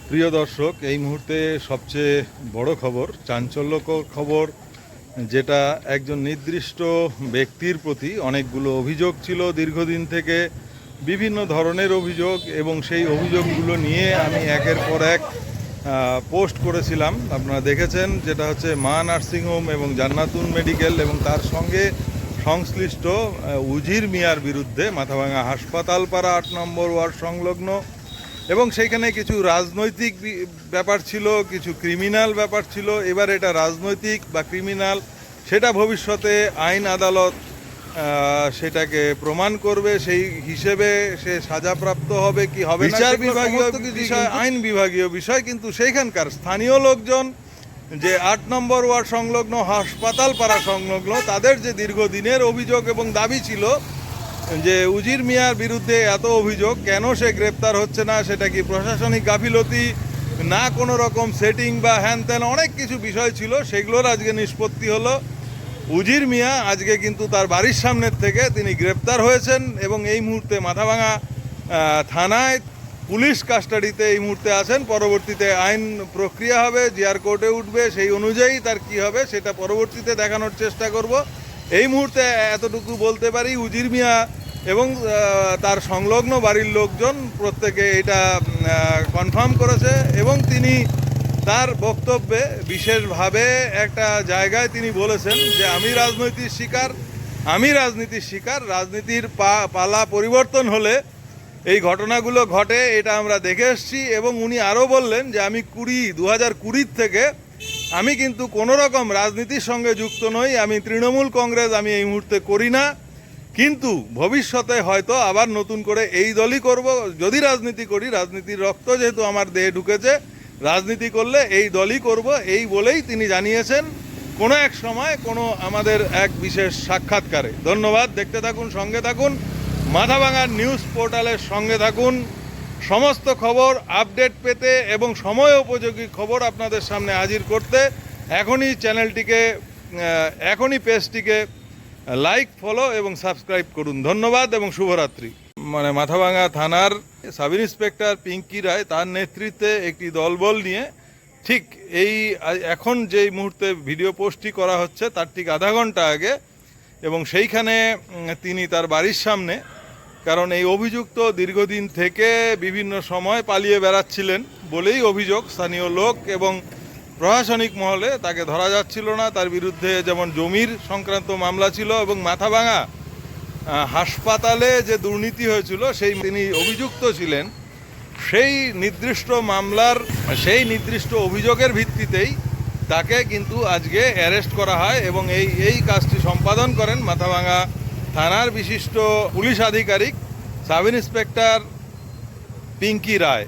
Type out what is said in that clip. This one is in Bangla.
প্রিয় দর্শক, এই মুহূর্তে সবচেয়ে বড় খবর, চাঞ্চল্যকর খবর, যেটা একজন নির্দিষ্ট ব্যক্তির প্রতি অনেকগুলো অভিযোগ ছিল দীর্ঘদিন থেকে, বিভিন্ন ধরনের অভিযোগ, এবং সেই অভিযোগগুলো নিয়ে আমি একের পর এক পোস্ট করেছিলাম। আপনারা দেখেছেন, যেটা হচ্ছে মা নার্সিংহোম এবং জান্নাতুন মেডিকেল এবং তার সঙ্গে সংশ্লিষ্ট উজির মিয়ার বিরুদ্ধে মাথাভাঙা হাসপাতাল পাড়া ৮ নম্বর ওয়ার্ড সংলগ্ন, এবং সেইখানে কিছু রাজনৈতিক ব্যাপার ছিল, কিছু ক্রিমিনাল ব্যাপার ছিল। এবার এটা রাজনৈতিক বা ক্রিমিনাল সেটা ভবিষ্যতে আইন আদালত সেটাকে প্রমাণ করবে, সেই হিসেবে সে সাজাপ্রাপ্ত হবে কি হবে না, বিচার বিভাগীয় বিষয়, আইন বিভাগীয় বিষয়। কিন্তু সেইখানকার স্থানীয় লোকজন, যে ৮ নম্বর ওয়ার্ড সংলগ্ন হাসপাতাল পাড়া সংলগ্ন, তাদের যে দীর্ঘদিনের অভিযোগ এবং দাবি ছিল যে উজির মিয়ার বিরুদ্ধে এত অভিযোগ, কেন সে গ্রেপ্তার হচ্ছে না, সেটা কি প্রশাসনিক গাফিলতি না কোনো রকম সেটিং বা হ্যান ত্যান, অনেক কিছু বিষয় ছিল, সেগুলোর আজকে নিষ্পত্তি হলো। উজির মিয়া আজকে কিন্তু তার বাড়ির সামনের থেকে তিনি গ্রেপ্তার হয়েছেন এবং এই মুহূর্তে মাথাভাঙা থানায় পুলিশ কাস্টাডিতে এই মুহূর্তে আছেন। পরবর্তীতে আইন প্রক্রিয়া হবে, জিআর কোর্টে উঠবে, সেই অনুযায়ী তার কি হবে সেটা পরবর্তীতে দেখানোর চেষ্টা করব। এই মুহূর্তে এতটুকু বলতে পারি, উজির মিয়া এবং তার সংলগ্ন বাড়ির লোকজন প্রত্যেকে এটা কনফার্ম করেছে, এবং তিনি তার বক্তব্যে বিশেষভাবে একটা জায়গায় তিনি বলেছেন যে আমি রাজনীতির শিকার, রাজনীতির পালা পরিবর্তন হলে এই ঘটনাগুলো ঘটে, এটা আমরা দেখে এসেছি। এবং উনি আরও বললেন যে আমি 2020 থেকে আমি কিন্তু কোনো রকম রাজনীতির সঙ্গে যুক্ত নই, আমি তৃণমূল কংগ্রেস আমি এই মুহূর্তে করি না, কিন্তু ভবিষ্যতে হয়তো আবার নতুন করে এই দলই করব। যদি রাজনীতি করি, রাজনীতির রক্ত যেহেতু আমার দেহে ঢুকেছে, রাজনীতি করলে এই দলই করব, এই বলেই তিনি জানিয়েছেন কোনো এক সময় কোনো আমাদের এক বিশেষ সাক্ষাৎকারে। ধন্যবাদ, দেখতে থাকুন, সঙ্গে থাকুন, মাথাভাঙার নিউজ পোর্টালের সঙ্গে থাকুন। সমস্ত খবর আপডেট পেতে এবং সময় উপযোগী খবর আপনাদের সামনে হাজির করতে এখনই পেজটিকে লাইক, ফলো এবং সাবস্ক্রাইব করুন। ধন্যবাদ এবং শুভরাত্রি। মাথাভাঙা থানার সাব ইন্সপেক্টর পিঙ্কি রায়, তার নেতৃত্বে একটি দলবল নিয়ে ঠিক এখন যেই মুহূর্তে ভিডিও পোস্টটি করা হচ্ছে তার ঠিক আধা ঘন্টা আগে, এবং সেইখানে তিনি তার বাড়ির সামনে, কারণ এই অভিযুক্ত দীর্ঘদিন থেকে বিভিন্ন সময় পালিয়ে বেড়াচ্ছিলেন বলেই অভিযোগ স্থানীয় লোক এবং প্রশাসনিক মহলে, তাকে ধরা যাচ্ছিল না। তার বিরুদ্ধে যেমন জমির সংক্রান্ত মামলা ছিল, এবং মাথাভাঙা হাসপাতালে যে দুর্নীতি হয়েছিল তিনি অভিযুক্ত ছিলেন, সেই নির্দিষ্ট অভিযোগের ভিত্তিতেই তাকে কিন্তু আজকে অ্যারেস্ট করা হয়, এবং এই কাজটি সম্পাদন করেন মাথাভাঙা থানার বিশিষ্ট পুলিশ আধিকারিক সাব ইন্সপেক্টর পিঙ্কি রায়।